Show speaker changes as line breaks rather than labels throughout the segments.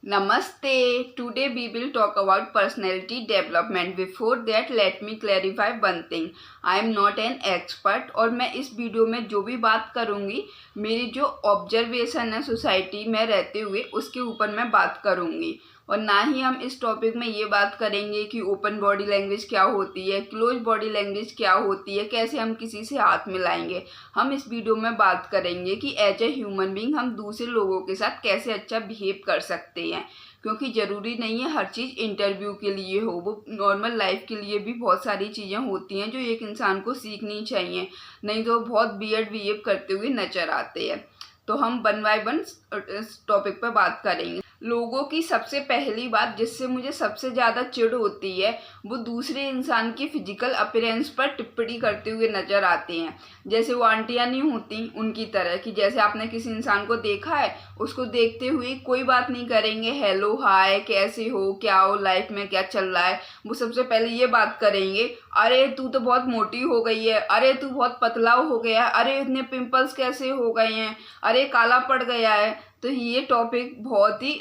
Namaste. Today we will talk about personality development. Before that, let me clarify one thing. I am not an expert और मैं इस video में जो भी बात करूँगी मेरी जो ऑब्जर्वेशन है सोसाइटी में रहते हुए उसके ऊपर मैं बात करूँगी और ना ही हम इस टॉपिक में ये बात करेंगे कि ओपन बॉडी लैंग्वेज क्या होती है, क्लोज बॉडी लैंग्वेज क्या होती है, कैसे हम किसी से हाथ मिलाएंगे। हम इस वीडियो में बात करेंगे कि एज ए ह्यूमन बीइंग हम दूसरे लोगों के साथ कैसे अच्छा बिहेव कर सकते हैं, क्योंकि ज़रूरी नहीं है हर चीज़ इंटरव्यू के लिए हो, वो नॉर्मल लाइफ के लिए भी बहुत सारी चीज़ें होती हैं जो एक इंसान को सीखनी चाहिए, नहीं तो बहुत वियर्ड बिहेव करते हुए नजर आते हैं। तो हम वन बाय वन इस टॉपिक पर बात करेंगे। लोगों की सबसे पहली बात जिससे मुझे सबसे ज़्यादा चिढ़ होती है वो दूसरे इंसान की फिजिकल अपीयरेंस पर टिप्पणी करते हुए नज़र आते हैं। जैसे वो आंटियाँ नहीं होती उनकी तरह कि जैसे आपने किसी इंसान को देखा है उसको देखते हुए कोई बात नहीं करेंगे, हेलो हाय कैसे हो, क्या हो, लाइफ में क्या चल रहा है। वो सबसे पहले ये बात करेंगे, अरे तू तो बहुत मोटी हो गई है, अरे तू बहुत पतला हो गया है, अरे इतने पिंपल्स कैसे हो गए हैं, अरे काला पड़ गया है। तो ये टॉपिक बहुत ही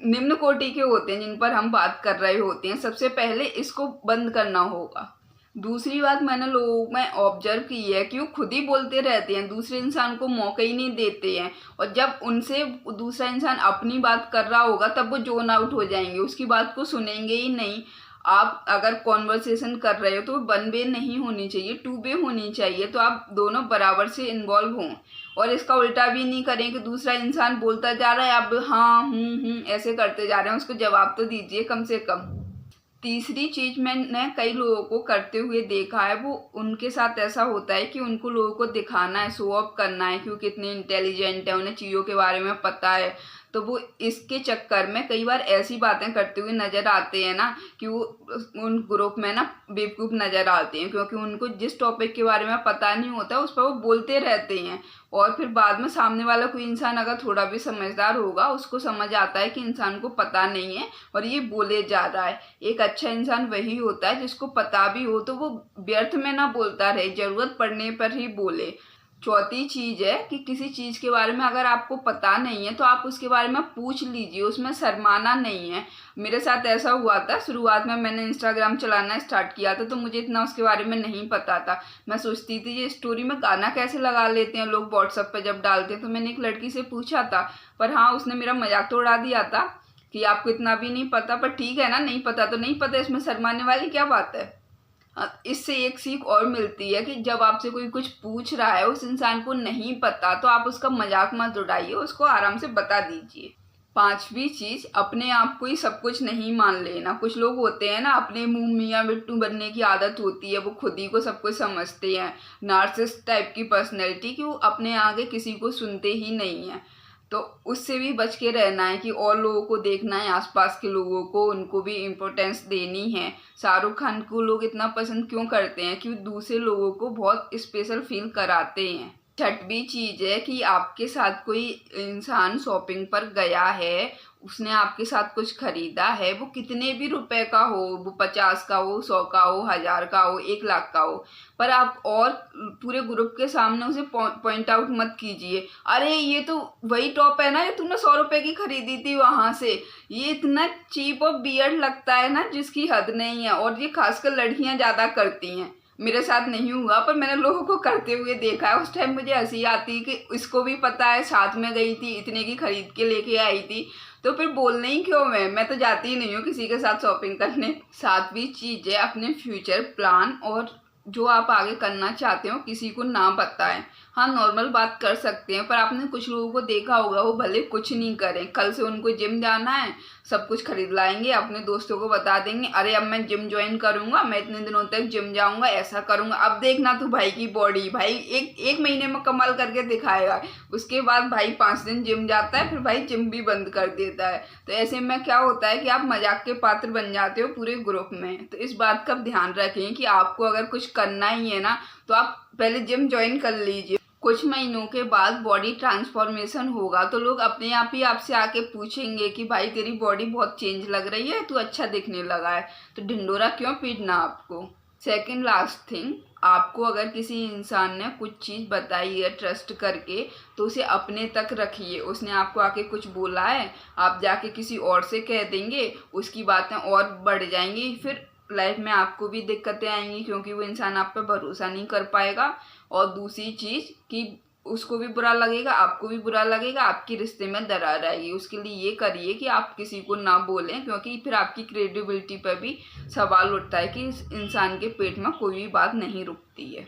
निम्न कोटि के होते हैं जिन पर हम बात कर रहे होते हैं। सबसे पहले इसको बंद करना होगा। दूसरी बात मैंने लोगों में ऑब्जर्व की है कि वो खुद ही बोलते रहते हैं, दूसरे इंसान को मौका ही नहीं देते हैं और जब उनसे दूसरा इंसान अपनी बात कर रहा होगा तब वो जोन आउट हो जाएंगे, उसकी बात को सुनेंगे ही नहीं। आप अगर कॉन्वर्सेशन कर रहे हो तो वन वे नहीं होनी चाहिए, टू वे होनी चाहिए, तो आप दोनों बराबर से इन्वॉल्व हों और इसका उल्टा भी नहीं करें कि दूसरा इंसान बोलता जा रहा है आप हाँ ऐसे करते जा रहे हैं, उसको जवाब तो दीजिए कम से कम। तीसरी चीज़ मैंने कई लोगों को करते हुए देखा है, वो उनके साथ ऐसा होता है कि उनको लोगों को दिखाना है, शो ऑफ करना है कि वो कितने इंटेलिजेंट है, उन्हें चीज़ों के बारे में पता है। तो वो इसके चक्कर में कई बार ऐसी बातें करते हुए नज़र आते हैं ना कि वो उन ग्रुप में ना बेवकूफ़ नज़र आते हैं, क्योंकि उनको जिस टॉपिक के बारे में पता नहीं होता उस पर वो बोलते रहते हैं और फिर बाद में सामने वाला कोई इंसान अगर थोड़ा भी समझदार होगा उसको समझ आता है कि इंसान को पता नहीं है और ये बोले जा रहा है। एक अच्छा इंसान वही होता है जिसको पता भी हो तो वो व्यर्थ में ना बोलता रहे, ज़रूरत पड़ने पर ही बोले। चौथी चीज़ है कि किसी चीज़ के बारे में अगर आपको पता नहीं है तो आप उसके बारे में पूछ लीजिए, उसमें शर्माना नहीं है। मेरे साथ ऐसा हुआ था, शुरुआत में मैंने इंस्टाग्राम चलाना स्टार्ट किया था तो मुझे इतना उसके बारे में नहीं पता था। मैं सोचती थी ये स्टोरी में गाना कैसे लगा लेते हैं लोग व्हाट्सएप पे जब डालते हैं, तो मैंने एक लड़की से पूछा था, पर हाँ उसने मेरा मजाक तो उड़ा दिया था कि आपको इतना भी नहीं पता, पर ठीक है ना, नहीं पता तो नहीं पता, इसमें शर्माने वाली क्या बात है। इससे एक सीख और मिलती है कि जब आपसे कोई कुछ पूछ रहा है उस इंसान को नहीं पता तो आप उसका मजाक मत उड़ाइए, उसको आराम से बता दीजिए। पांचवी चीज, अपने आप को ही सब कुछ नहीं मान लेना। कुछ लोग होते हैं ना अपने मुंह मियाँ मिट्टू बनने की आदत होती है, वो खुद ही को सब कुछ समझते हैं, नार्सिसिस्ट टाइप की पर्सनैलिटी कि वो अपने आगे किसी को सुनते ही नहीं है। तो उससे भी बच के रहना है कि और लोगों को देखना है, आसपास के लोगों को, उनको भी इम्पोर्टेंस देनी है। शाहरुख खान को लोग इतना पसंद क्यों करते हैं कि दूसरे लोगों को बहुत स्पेशल फील कराते हैं। छठवीं चीज़ है कि आपके साथ कोई इंसान शॉपिंग पर गया है, उसने आपके साथ कुछ खरीदा है, वो कितने भी रुपए का हो, वो 50 का हो, 100 का हो, 1000 का हो, 1 लाख का हो, पर आप और पूरे ग्रुप के सामने उसे पॉइंट आउट मत कीजिए, अरे ये तो वही टॉप है ना, ये तूने 100 रुपए की खरीदी थी वहां से। ये इतना चीप और बियर्ड लगता है ना जिसकी हद नहीं है, और ये खासकर लड़कियां ज़्यादा करती हैं। मेरे साथ नहीं हुआ पर मैंने लोगों को करते हुए देखा है। उस टाइम मुझे हंसी आती कि इसको भी पता है, साथ में गई थी, इतने की खरीद के लेके आई थी, तो फिर बोलने ही क्यों। मैं तो जाती ही नहीं हूँ किसी के साथ शॉपिंग करने। सातवीं चीज़ है अपने फ्यूचर प्लान और जो आप आगे करना चाहते हो किसी को ना बताएं। हाँ नॉर्मल बात कर सकते हैं, पर आपने कुछ लोगों को देखा होगा वो भले कुछ नहीं करें, कल से उनको जिम जाना है, सब कुछ खरीद लाएंगे, अपने दोस्तों को बता देंगे अरे अब मैं जिम ज्वाइन करूंगा, मैं इतने दिनों तक जिम जाऊंगा, ऐसा करूंगा, अब देखना तू भाई की बॉडी, भाई एक महीने में कमाल करके दिखाएगा। उसके बाद भाई 5 दिन जिम जाता है, फिर भाई जिम भी बंद कर देता है। तो ऐसे में क्या होता है कि आप मजाक के पात्र बन जाते हो पूरे ग्रुप में। तो इस बात का ध्यान रखें कि आपको अगर कुछ करना ही है ना तो आप पहले जिम ज्वाइन कर लीजिए। कुछ महीनों के बाद बॉडी ट्रांसफॉर्मेशन होगा तो लोग अपने आप ही आपसे आके पूछेंगे कि भाई तेरी बॉडी बहुत चेंज लग रही है, तू अच्छा दिखने लगा है, तो ढिंडोरा क्यों पीटना आपको। सेकंड लास्ट थिंग, आपको अगर किसी इंसान ने कुछ चीज़ बताई है ट्रस्ट करके, तो उसे अपने तक रखिए। उसने आपको आके कुछ बोला है, आप जाके किसी और से कह देंगे, उसकी बातें और बढ़ जाएंगी, फिर लाइफ में आपको भी दिक्कतें आएंगी, क्योंकि वो इंसान आप पे भरोसा नहीं कर पाएगा। और दूसरी चीज़ कि उसको भी बुरा लगेगा, आपको भी बुरा लगेगा, आपके रिश्ते में दरार आएगी। उसके लिए ये करिए कि आप किसी को ना बोलें, क्योंकि फिर आपकी क्रेडिबिलिटी पर भी सवाल उठता है कि इस इंसान के पेट में कोई भी बात नहीं रुकती है।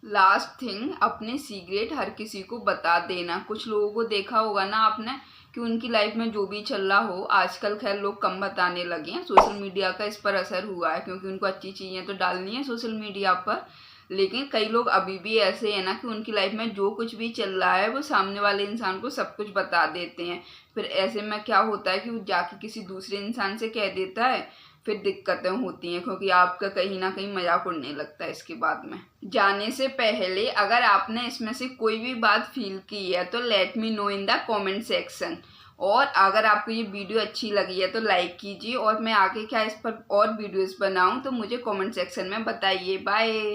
लास्ट थिंग, अपने सीक्रेट हर किसी को बता देना। कुछ लोगों को देखा होगा ना आपने कि उनकी लाइफ में जो भी चल रहा हो, आजकल खैर लोग कम बताने लगे हैं, सोशल मीडिया का इस पर असर हुआ है, क्योंकि उनको अच्छी चीज़ें तो डालनी है सोशल मीडिया पर। लेकिन कई लोग अभी भी ऐसे हैं ना कि उनकी लाइफ में जो कुछ भी चल रहा है वो सामने वाले इंसान को सब कुछ बता देते हैं। फिर ऐसे में क्या होता है कि वो जाके किसी दूसरे इंसान से कह देता है, फिर दिक्कतें होती हैं, क्योंकि आपका कहीं ना कहीं मजाक उड़ने लगता है इसके बाद में। जाने से पहले अगर आपने इसमें से कोई भी बात फील की है तो let me know in the comment section. और अगर आपको ये वीडियो अच्छी लगी है तो लाइक कीजिए, और मैं आगे क्या इस पर और वीडियोस बनाऊं तो मुझे कमेंट सेक्शन में बताइए। बाय।